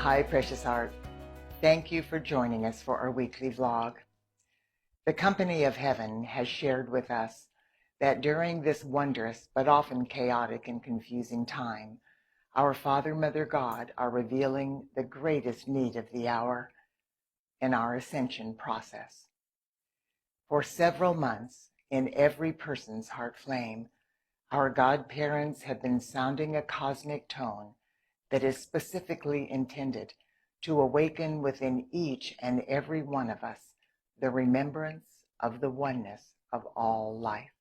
Hi, precious heart. Thank you for joining us for our weekly vlog. The Company of Heaven has shared with us that during this wondrous but often chaotic and confusing time, our Father, Mother, God are revealing the greatest need of the hour in our ascension process. For several months, in every person's heart flame, our godparents have been sounding a cosmic tone that is specifically intended to awaken within each and every one of us the remembrance of the oneness of all life.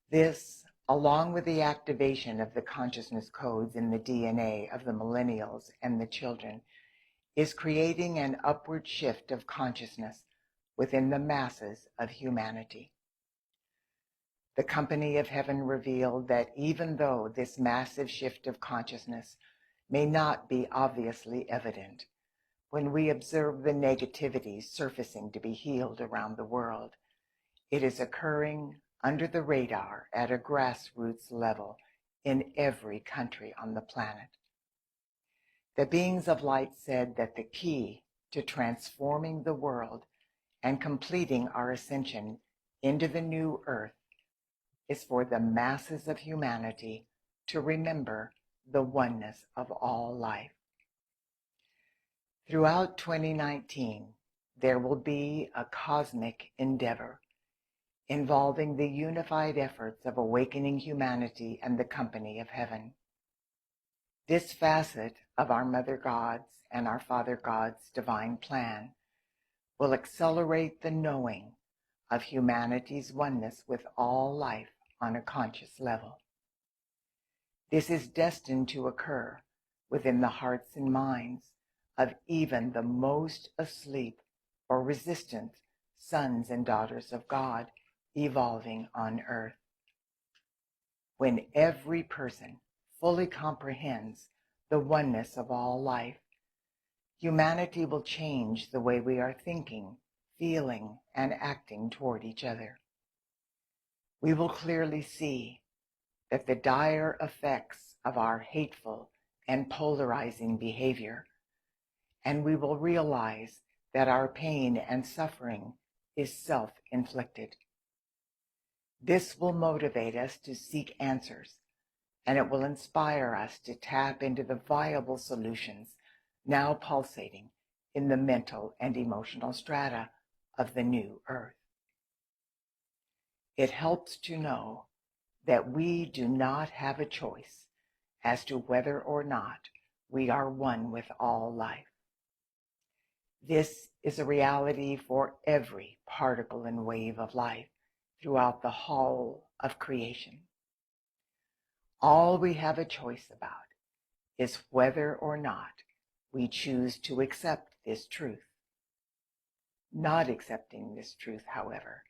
This, along with the activation of the consciousness codes in the DNA of the millennials and the children, is creating an upward shift of consciousness within the masses of humanity. The Company of Heaven revealed that even though this massive shift of consciousness may not be obviously evident, when we observe the negativity surfacing to be healed around the world, it is occurring under the radar at a grassroots level in every country on the planet. The beings of light said that the key to transforming the world and completing our ascension into the new earth is for the masses of humanity to remember the oneness of all life. Throughout 2019, there will be a cosmic endeavor involving the unified efforts of awakening humanity and the Company of Heaven. This facet of our Mother God's and our Father God's divine plan will accelerate the knowing of humanity's oneness with all life on a conscious level. This is destined to occur within the hearts and minds of even the most asleep or resistant sons and daughters of God evolving on earth. When every person fully comprehends the oneness of all life, humanity will change the way we are thinking, feeling, and acting toward each other. We will clearly see that the dire effects of our hateful and polarizing behavior, and we will realize that our pain and suffering is self-inflicted. This will motivate us to seek answers, and it will inspire us to tap into the viable solutions now pulsating in the mental and emotional strata of the new earth. It helps to know that we do not have a choice as to whether or not we are one with all life. This is a reality for every particle and wave of life throughout the whole of creation. All we have a choice about is whether or not we choose to accept this truth. Not accepting this truth, however,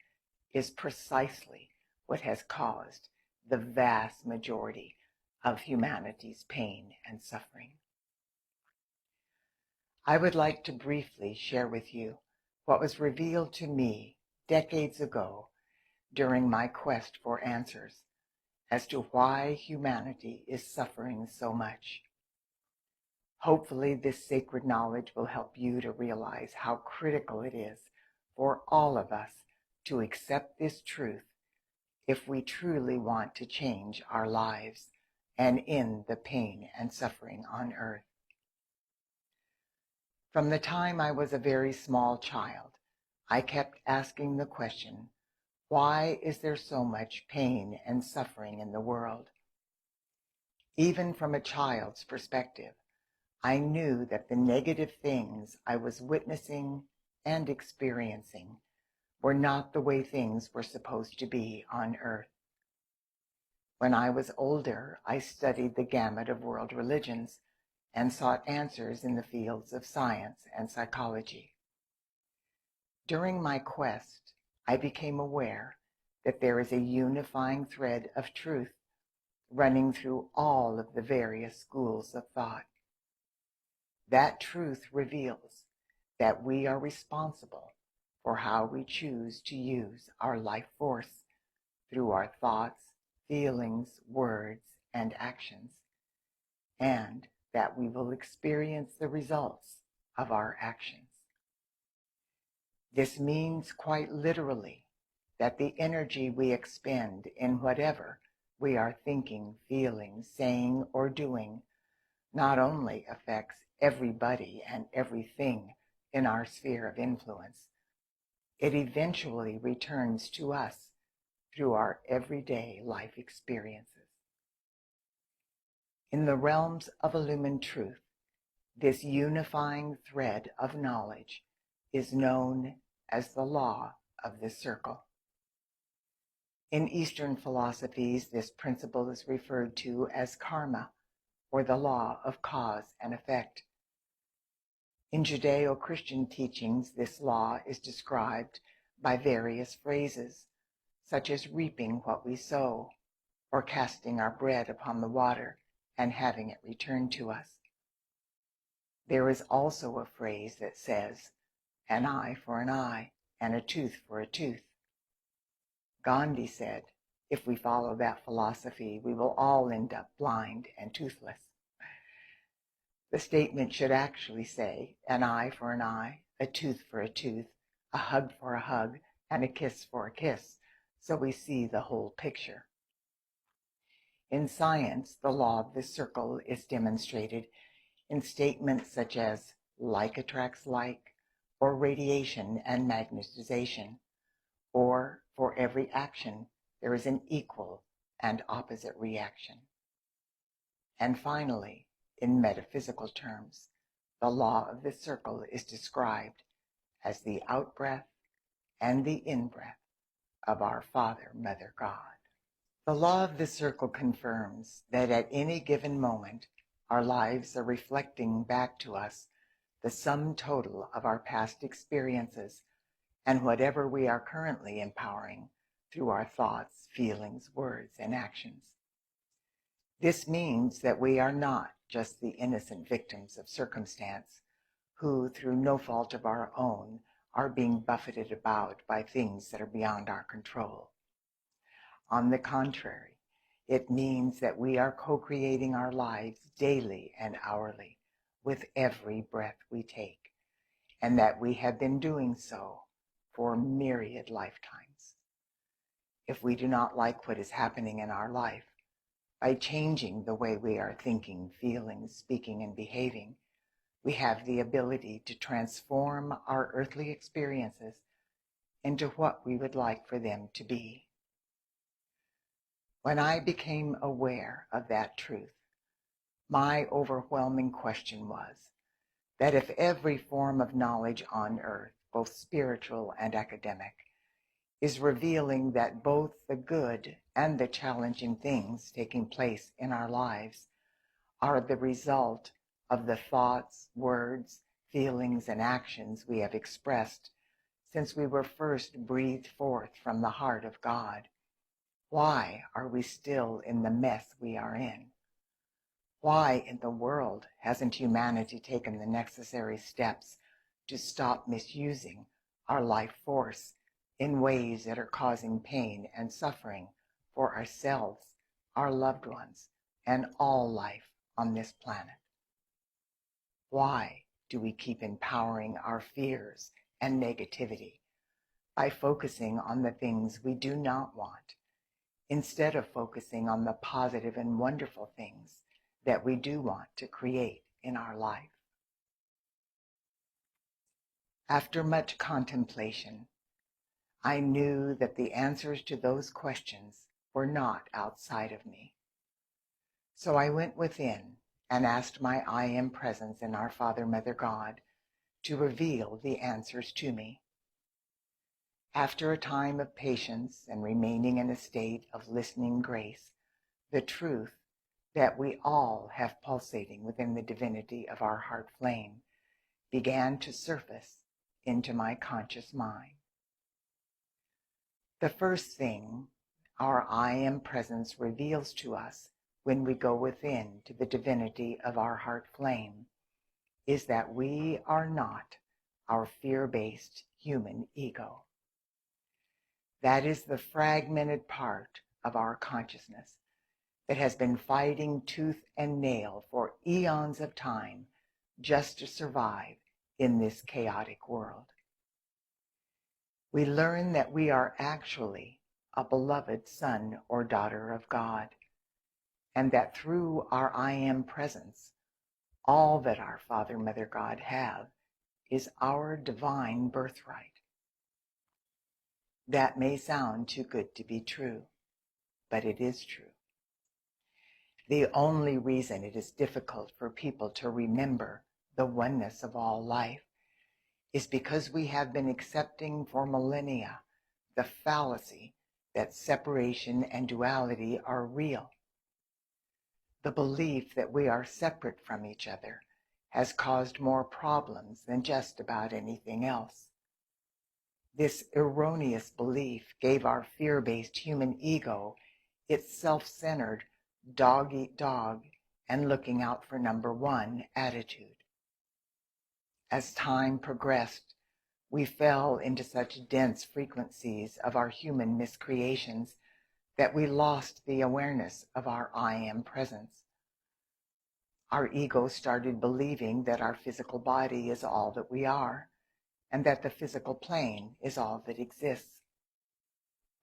is precisely what has caused the vast majority of humanity's pain and suffering. I would like to briefly share with you what was revealed to me decades ago during my quest for answers as to why humanity is suffering so much. Hopefully, this sacred knowledge will help you to realize how critical it is for all of us to accept this truth if we truly want to change our lives and end the pain and suffering on earth. From the time I was a very small child, I kept asking the question, why is there so much pain and suffering in the world? Even from a child's perspective, I knew that the negative things I was witnessing and experiencing were not the way things were supposed to be on earth. When I was older, I studied the gamut of world religions and sought answers in the fields of science and psychology. During my quest, I became aware that there is a unifying thread of truth running through all of the various schools of thought. That truth reveals that we are responsible for how we choose to use our life force through our thoughts, feelings, words, and actions, and that we will experience the results of our actions. This means quite literally that the energy we expend in whatever we are thinking, feeling, saying, or doing not only affects everybody and everything in our sphere of influence, it eventually returns to us through our everyday life experiences. In the realms of illumined truth, this unifying thread of knowledge is known as the law of the circle. In Eastern philosophies, this principle is referred to as karma, or the law of cause and effect. In Judeo-Christian teachings, this law is described by various phrases, such as reaping what we sow, or casting our bread upon the water and having it returned to us. There is also a phrase that says, an eye for an eye and a tooth for a tooth. Gandhi said, if we follow that philosophy, we will all end up blind and toothless. The statement should actually say, an eye for an eye, a tooth for a tooth, a hug for a hug, and a kiss for a kiss, so we see the whole picture. In science, the law of the circle is demonstrated in statements such as like attracts like, or radiation and magnetization, or for every action there is an equal and opposite reaction. And finally, in metaphysical terms, the law of the circle is described as the out-breath and the in-breath of our Father, Mother, God. The law of the circle confirms that at any given moment, our lives are reflecting back to us the sum total of our past experiences and whatever we are currently empowering through our thoughts, feelings, words, and actions. This means that we are not just the innocent victims of circumstance who, through no fault of our own, are being buffeted about by things that are beyond our control. On the contrary, it means that we are co-creating our lives daily and hourly with every breath we take, and that we have been doing so for myriad lifetimes. If we do not like what is happening in our life, by changing the way we are thinking, feeling, speaking, and behaving, we have the ability to transform our earthly experiences into what we would like for them to be. When I became aware of that truth, my overwhelming question was that if every form of knowledge on earth, both spiritual and academic, is revealing that both the good and the challenging things taking place in our lives are the result of the thoughts, words, feelings, and actions we have expressed since we were first breathed forth from the heart of God, why are we still in the mess we are in? Why in the world hasn't humanity taken the necessary steps to stop misusing our life force in ways that are causing pain and suffering for ourselves, our loved ones, and all life on this planet? Why do we keep empowering our fears and negativity by focusing on the things we do not want, instead of focusing on the positive and wonderful things that we do want to create in our life? After much contemplation, I knew that the answers to those questions were not outside of me. So I went within and asked my I Am Presence in our Father, Mother, God to reveal the answers to me. After a time of patience and remaining in a state of listening grace, the truth that we all have pulsating within the divinity of our heart flame began to surface into my conscious mind. The first thing our I Am Presence reveals to us when we go within to the divinity of our heart flame is that we are not our fear-based human ego. That is the fragmented part of our consciousness that has been fighting tooth and nail for eons of time just to survive in this chaotic world. We learn that we are actually a beloved son or daughter of God, and that through our I Am presence, all that our Father, Mother, God have is our divine birthright. That may sound too good to be true, but it is true. The only reason it is difficult for people to remember the oneness of all life is because we have been accepting for millennia the fallacy that separation and duality are real. The belief that we are separate from each other has caused more problems than just about anything else. This erroneous belief gave our fear-based human ego its self-centered dog-eat-dog and looking out for number one attitude. As time progressed, we fell into such dense frequencies of our human miscreations that we lost the awareness of our I Am presence. Our ego started believing that our physical body is all that we are, and that the physical plane is all that exists.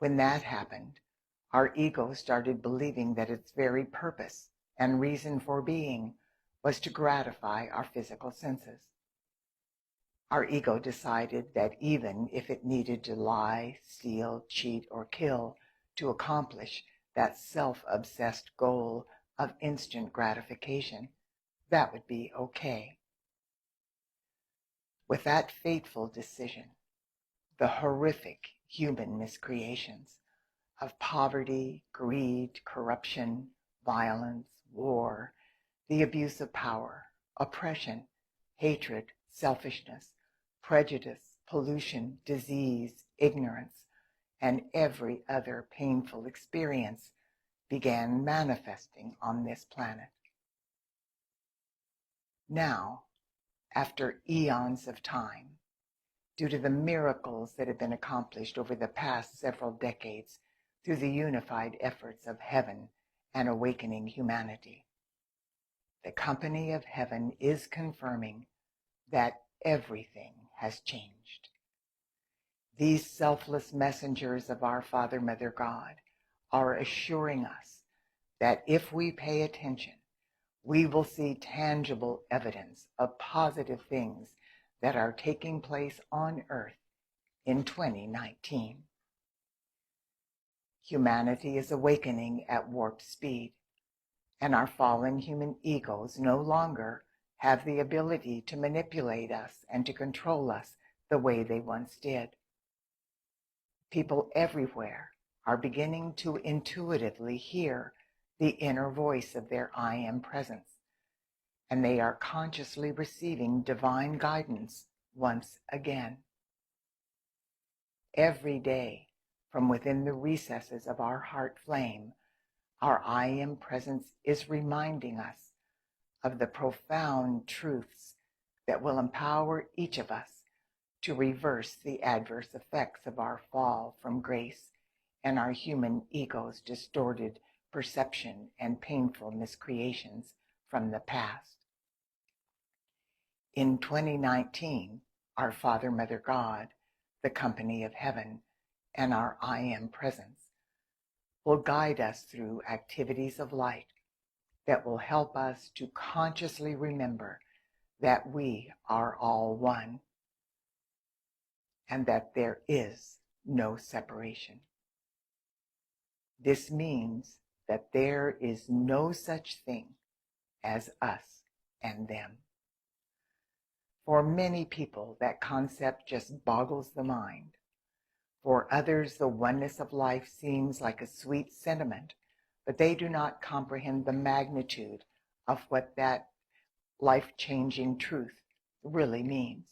When that happened, our ego started believing that its very purpose and reason for being was to gratify our physical senses. Our ego decided that even if it needed to lie, steal, cheat, or kill to accomplish that self-obsessed goal of instant gratification, that would be okay. With that fateful decision, the horrific human miscreations of poverty, greed, corruption, violence, war, the abuse of power, oppression, hatred, selfishness, prejudice, pollution, disease, ignorance, and every other painful experience began manifesting on this planet. Now, after eons of time, due to the miracles that have been accomplished over the past several decades through the unified efforts of heaven and awakening humanity, the company of heaven is confirming that everything has changed. These selfless messengers of our Father, Mother, God are assuring us that if we pay attention, we will see tangible evidence of positive things that are taking place on Earth in 2019. Humanity is awakening at warp speed, and our fallen human egos no longer have the ability to manipulate us and to control us the way they once did. People everywhere are beginning to intuitively hear the inner voice of their I Am presence, and they are consciously receiving divine guidance once again. Every day, from within the recesses of our heart flame, our I Am presence is reminding us of the profound truths that will empower each of us to reverse the adverse effects of our fall from grace and our human ego's distorted perception and painful miscreations from the past. In 2019, our Father, Mother, God, the company of heaven, and our I Am presence will guide us through activities of light that will help us to consciously remember that we are all one and that there is no separation. This means that there is no such thing as us and them. For many people, that concept just boggles the mind. For others, the oneness of life seems like a sweet sentiment, but they do not comprehend the magnitude of what that life-changing truth really means.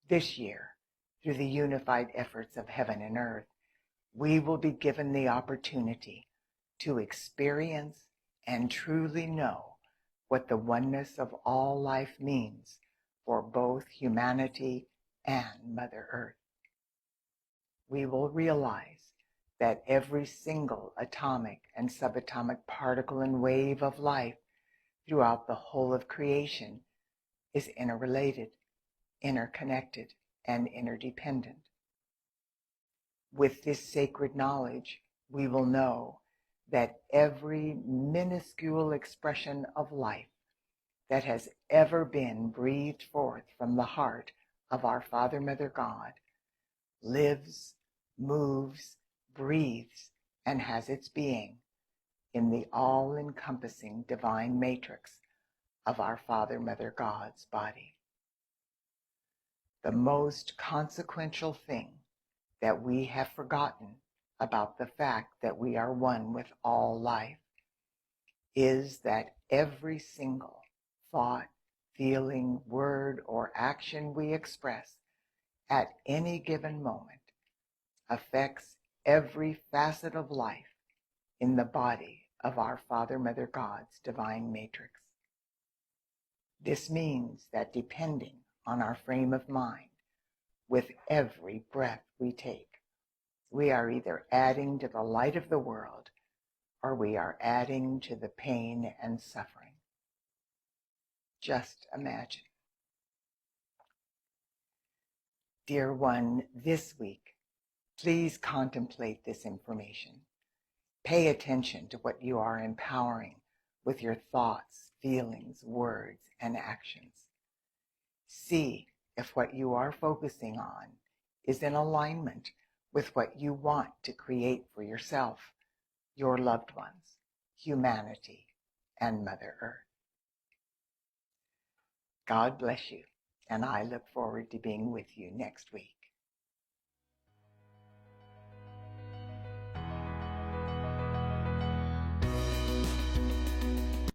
This year, through the unified efforts of heaven and earth, we will be given the opportunity to experience and truly know what the oneness of all life means for both humanity and Mother Earth. We will realize that every single atomic and subatomic particle and wave of life throughout the whole of creation is interrelated, interconnected, and interdependent. With this sacred knowledge, we will know that every minuscule expression of life that has ever been breathed forth from the heart of our Father, Mother, God lives, moves, breathes, and has its being in the all-encompassing divine matrix of our Father, Mother, God's body. The most consequential thing that we have forgotten about the fact that we are one with all life is that every single thought, feeling, word, or action we express at any given moment affects every facet of life in the body of our Father, Mother, God's divine matrix. This means that depending on our frame of mind, with every breath we take, we are either adding to the light of the world or we are adding to the pain and suffering. Just imagine. Dear one, this week, please contemplate this information. Pay attention to what you are empowering with your thoughts, feelings, words, and actions. See if what you are focusing on is in alignment with what you want to create for yourself, your loved ones, humanity, and Mother Earth. God bless you, and I look forward to being with you next week.